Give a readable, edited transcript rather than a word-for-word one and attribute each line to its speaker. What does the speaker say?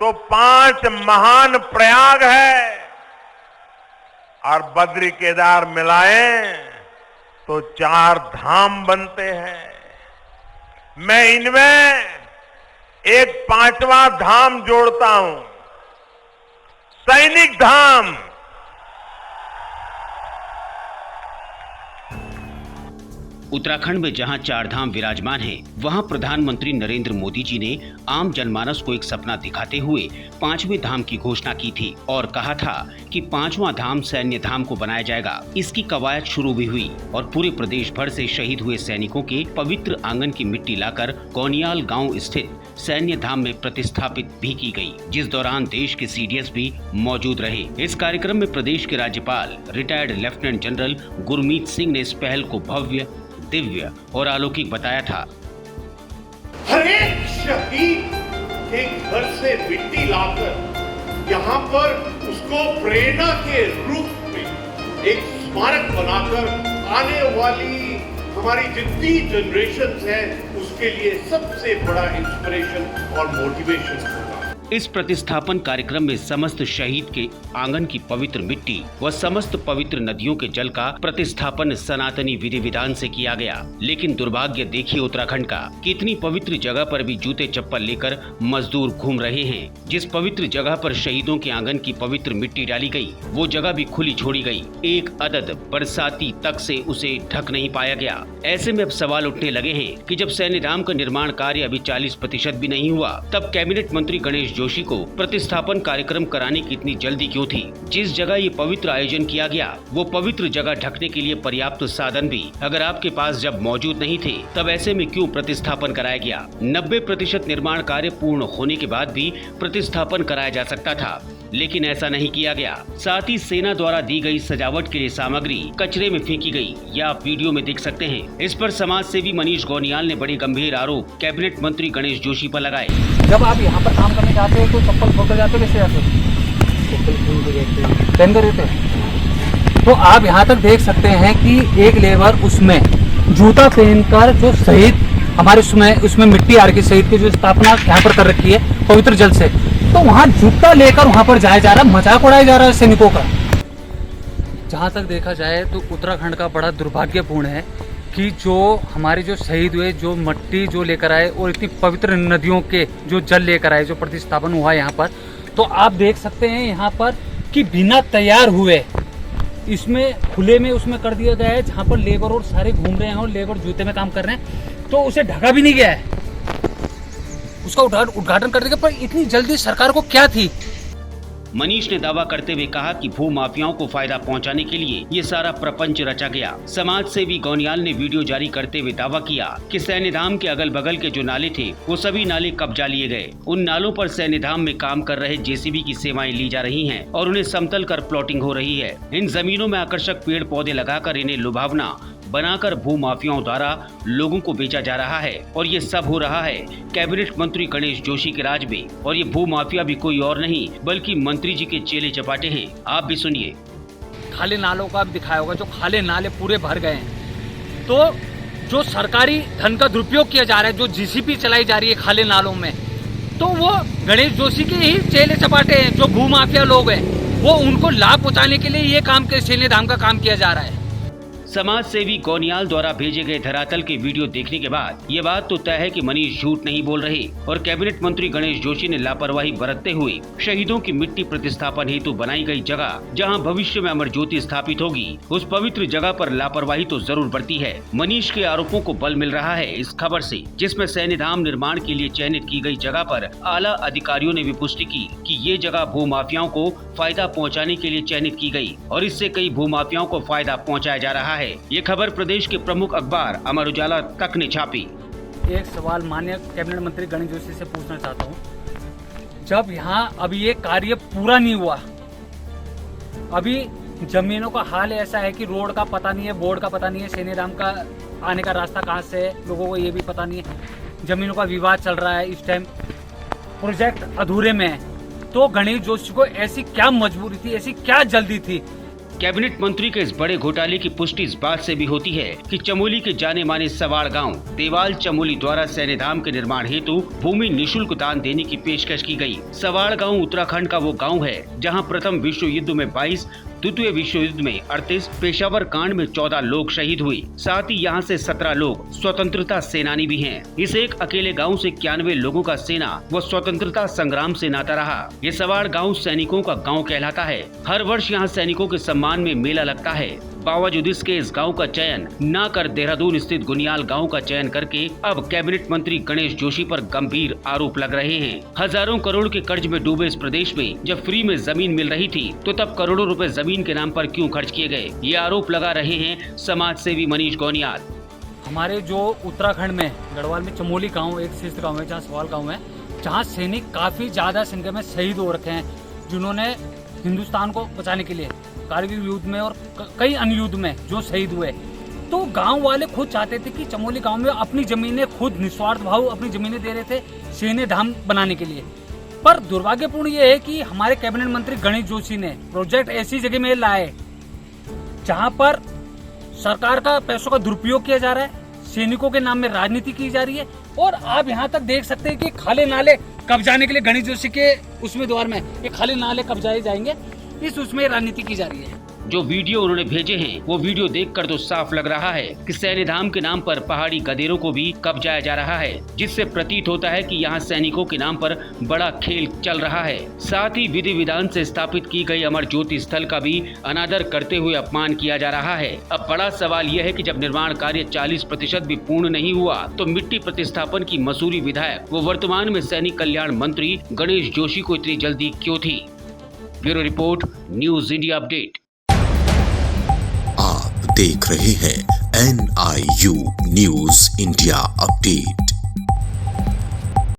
Speaker 1: तो 5 महान प्रयाग है और बद्री केदार मिलाएं तो 4 धाम बनते हैं। मैं इनमें एक 5वां धाम जोड़ता हूं, सैनिक धाम।
Speaker 2: उत्तराखंड में जहां 4 धाम विराजमान हैं, वहां प्रधानमंत्री नरेंद्र मोदी जी ने आम जनमानस को एक सपना दिखाते हुए 5वें धाम की घोषणा की थी और कहा था कि 5वां धाम सैन्य धाम को बनाया जाएगा। इसकी कवायद शुरू भी हुई और पूरे प्रदेश भर से शहीद हुए सैनिकों के पवित्र आंगन की मिट्टी लाकर गोनियाल गाँव स्थित सैन्य धाम में प्रतिस्थापित भी की गई, जिस दौरान देश के सीडीएस भी मौजूद रहे। इस कार्यक्रम में प्रदेश के राज्यपाल retired lieutenant general Gurmeet Singh ने इस पहल को भव्य, दिव्य और अलौकिक बताया था।
Speaker 3: हर एक शहीद के घर से मिट्टी लाकर यहाँ पर उसको प्रेरणा के रूप में एक स्मारक बनाकर आने वाली हमारी जितनी जनरेशन है उसके लिए सबसे बड़ा इंस्पिरेशन और मोटिवेशन होगा।
Speaker 2: इस प्रतिस्थापन कार्यक्रम में समस्त शहीद के आंगन की पवित्र मिट्टी व समस्त पवित्र नदियों के जल का प्रतिस्थापन सनातनी विधि विधान से किया गया। लेकिन दुर्भाग्य देखिए उत्तराखंड का कि इतनी पवित्र जगह पर भी जूते चप्पल लेकर मजदूर घूम रहे हैं। जिस पवित्र जगह पर शहीदों के आंगन की पवित्र मिट्टी डाली गई, वो जगह भी खुली छोड़ी गई। एक अदद बरसाती तक से उसे ढक नहीं पाया गया। ऐसे में अब सवाल उठने लगे हैं कि जब सैन्य धाम का निर्माण कार्य अभी 40% भी नहीं हुआ, तब कैबिनेट मंत्री गणेश जोशी को प्रतिस्थापन कार्यक्रम कराने की इतनी जल्दी क्यों थी? जिस जगह ये पवित्र आयोजन किया गया, वो पवित्र जगह ढकने के लिए पर्याप्त साधन भी अगर आपके पास जब मौजूद नहीं थे, तब ऐसे में क्यों प्रतिस्थापन कराया गया? 90% निर्माण कार्य पूर्ण होने के बाद भी प्रतिस्थापन कराया जा सकता था, लेकिन ऐसा नहीं किया गया। साथ ही सेना द्वारा दी गई सजावट के लिए सामग्री कचरे में फेंकी गई, या आप वीडियो में देख सकते हैं। इस पर समाज सेवी मनीष गोनियाल ने बड़े गंभीर आरोप कैबिनेट मंत्री गणेश जोशी पर लगाए।
Speaker 4: जब आप यहाँ पर काम करने जाते हो तो चप्पल खोल कर जाते हो, कैसे जाते हो? पहन कर रहते हैं। तो आप यहाँ तक देख सकते हैं कि एक लेबर उसमें जूता पहनकर जो शहीद हमारे उसमें मिट्टी आ रही, शहीद की जो स्थापना यहाँ पर कर रखी है पवित्र जल से, तो वहाँ जूता लेकर वहाँ पर जाया जा रहा, मजाक उड़ाया जा रहा है सैनिकों का। जहाँ तक देखा जाए तो उत्तराखंड का बड़ा दुर्भाग्यपूर्ण है कि जो हमारे जो शहीद हुए, जो मिट्टी जो लेकर आए और इतनी पवित्र नदियों के जो जल लेकर आए, जो प्रतिस्थापन हुआ यहाँ पर, तो आप देख सकते हैं यहाँ पर कि बिना तैयार हुए इसमें खुले में उसमें कर दिया गया है, जहाँ पर लेबर और सारे घूम रहे हैं और लेबर जूते में काम कर रहे हैं, तो उसे ढका भी नहीं गया है। उसका उद्घाटन कर देगा, पर इतनी जल्दी सरकार को क्या थी?
Speaker 2: मनीष ने दावा करते हुए कहा कि भू माफियाओं को फायदा पहुंचाने के लिए ये सारा प्रपंच रचा गया। समाज सेवी गोनियाल ने वीडियो जारी करते हुए दावा किया कि सैन्य धाम के अगल बगल के जो नाले थे, वो सभी नाले कब्जा लिए गए। उन नालों पर सैन्य धाम में काम कर रहे जेसीबी की सेवाएं ली जा रही हैं और उन्हें समतल कर प्लॉटिंग हो रही है। इन जमीनों में आकर्षक पेड़ पौधे लगाकर इन्हें लुभावना बनाकर भू माफियाओं द्वारा लोगों को बेचा जा रहा है, और ये सब हो रहा है कैबिनेट मंत्री गणेश जोशी के राज में। और ये भू माफिया भी कोई और नहीं बल्कि मंत्री जी के चेले चपाटे हैं। आप भी सुनिए।
Speaker 4: खाले नालों का दिखाया होगा, जो खाले नाले पूरे भर गए हैं, तो जो सरकारी धन का दुरुपयोग किया जा रहा है, जो जीसीपी चलाई जा रही है खाले नालों में, तो वो गणेश जोशी के ही चेले चपाटे हैं। जो भू माफिया लोग हैं, वो उनको लाभ पहुंचाने के लिए ये काम सैन्य धाम का काम किया जा रहा है।
Speaker 2: समाज सेवी गोनियाल द्वारा भेजे गए धरातल के वीडियो देखने के बाद ये बात तो तय है कि मनीष झूठ नहीं बोल रहे और कैबिनेट मंत्री गणेश जोशी ने लापरवाही बरतते हुए शहीदों की मिट्टी प्रतिस्थापन हेतु बनाई गई जगह, जहां भविष्य में अमर ज्योति स्थापित होगी, उस पवित्र जगह पर लापरवाही तो जरूर बरती है। मनीष के आरोपों को बल मिल रहा है इस खबर से, जिसमें सैन्य धाम निर्माण के लिए चयनित की गई जगह पर आला अधिकारियों ने भी पुष्टि की कि ये जगह भू माफियाओं को फायदा पहुँचाने के लिए चयनित की गयी और इससे कई भू माफियाओं को फायदा पहुँचाया जा रहा है। ये खबर प्रदेश के प्रमुख अखबार अमर उजाला तक ने छापी।
Speaker 4: एक सवाल माननीय कैबिनेट मंत्री गणेश जोशी से पूछना चाहता हूँ, जब यहाँ अभी ये कार्य पूरा नहीं हुआ, अभी जमीनों का हाल ऐसा है कि रोड का पता नहीं है, बोर्ड का पता नहीं है, सैन्य धाम का आने का रास्ता कहाँ से है, लोगों को ये भी पता नहीं है, जमीनों का विवाद चल रहा है, इस टाइम प्रोजेक्ट अधूरे में है, तो गणेश जोशी को ऐसी क्या मजबूरी थी, ऐसी क्या जल्दी थी
Speaker 2: कैबिनेट मंत्री के इस बड़े घोटाले की पुष्टि इस बात से भी होती है कि चमोली के जाने माने सवाड़ गांव देवाल चमोली द्वारा सैन्य धाम के निर्माण हेतु भूमि निशुल्क दान देने की पेशकश की गई। सवाड़ गांव उत्तराखंड का वो गांव है जहां प्रथम विश्व युद्ध में 22, द्वितीय विश्व युद्ध में 38, पेशावर कांड में 14 लोग शहीद हुए। साथ ही यहाँ से 17 लोग स्वतंत्रता सेनानी भी हैं। इस एक अकेले गांव से 91 लोगों का सेना व स्वतंत्रता संग्राम से नाता रहा। ये सवाड़ गांव सैनिकों का गांव कहलाता है। हर वर्ष यहाँ सैनिकों के सम्मान में मेला लगता है। बावजूद इसके इस गांव का चयन न कर देहरादून स्थित गुनियाल गांव का चयन करके अब कैबिनेट मंत्री गणेश जोशी पर गंभीर आरोप लग रहे हैं। हजारों करोड़ के कर्ज में डूबे इस प्रदेश में जब फ्री में जमीन मिल रही थी तो तब करोड़ों रुपए जमीन के नाम पर क्यों खर्च किए गए? ये आरोप लगा रहे हैं समाज सेवी मनीष गौनियाल।
Speaker 4: हमारे जो उत्तराखंड में गढ़वाल में चमोली गांव एक स्थित गांव है, जहाँ सवाल गांव है, जहाँ सैनिक काफी ज्यादा संख्या में शहीद हो रखे हैं, जिन्होंने हिंदुस्तान को बचाने के लिए कारगिल युद्ध में और कई अन्य युद्ध में जो शहीद हुए। तो गांव वाले खुद चाहते थे कि चमोली गांव में अपनी जमीनें खुद निस्वार्थ भाव अपनी जमीनें दे रहे थे सैन्य धाम बनाने के लिए। पर दुर्भाग्यपूर्ण ये है कि हमारे कैबिनेट मंत्री गणेश जोशी ने प्रोजेक्ट ऐसी जगह में लाए जहां पर सरकार का पैसों का दुरुपयोग किया जा रहा है, सैनिकों के नाम में राजनीति की जा रही है। और आप यहाँ तक देख सकते हैं कि खाली नाले कब्जाने के लिए गणेश जोशी के उसमें द्वार में ये खाली नाले कब्जाए जाएंगे, इस उसमें राजनीति की जा रही है।
Speaker 2: जो वीडियो उन्होंने भेजे हैं वो वीडियो देखकर तो साफ लग रहा है कि सैन्य धाम के नाम पर पहाड़ी गदेरों को भी कब्जाया जा रहा है, जिससे प्रतीत होता है कि यहाँ सैनिकों के नाम पर बड़ा खेल चल रहा है। साथ ही विधि विधान से स्थापित की गई अमर ज्योति स्थल का भी अनादर करते हुए अपमान किया जा रहा है। अब बड़ा सवाल यह है कि जब निर्माण कार्य 40% भी पूर्ण नहीं हुआ तो मिट्टी प्रतिस्थापन की मसूरी विधायक वो वर्तमान में सैनिक कल्याण मंत्री गणेश जोशी को इतनी जल्दी क्यों थी? Bureau report, news India update.
Speaker 5: आप देख रहे हैं NIU न्यूज इंडिया अपडेट।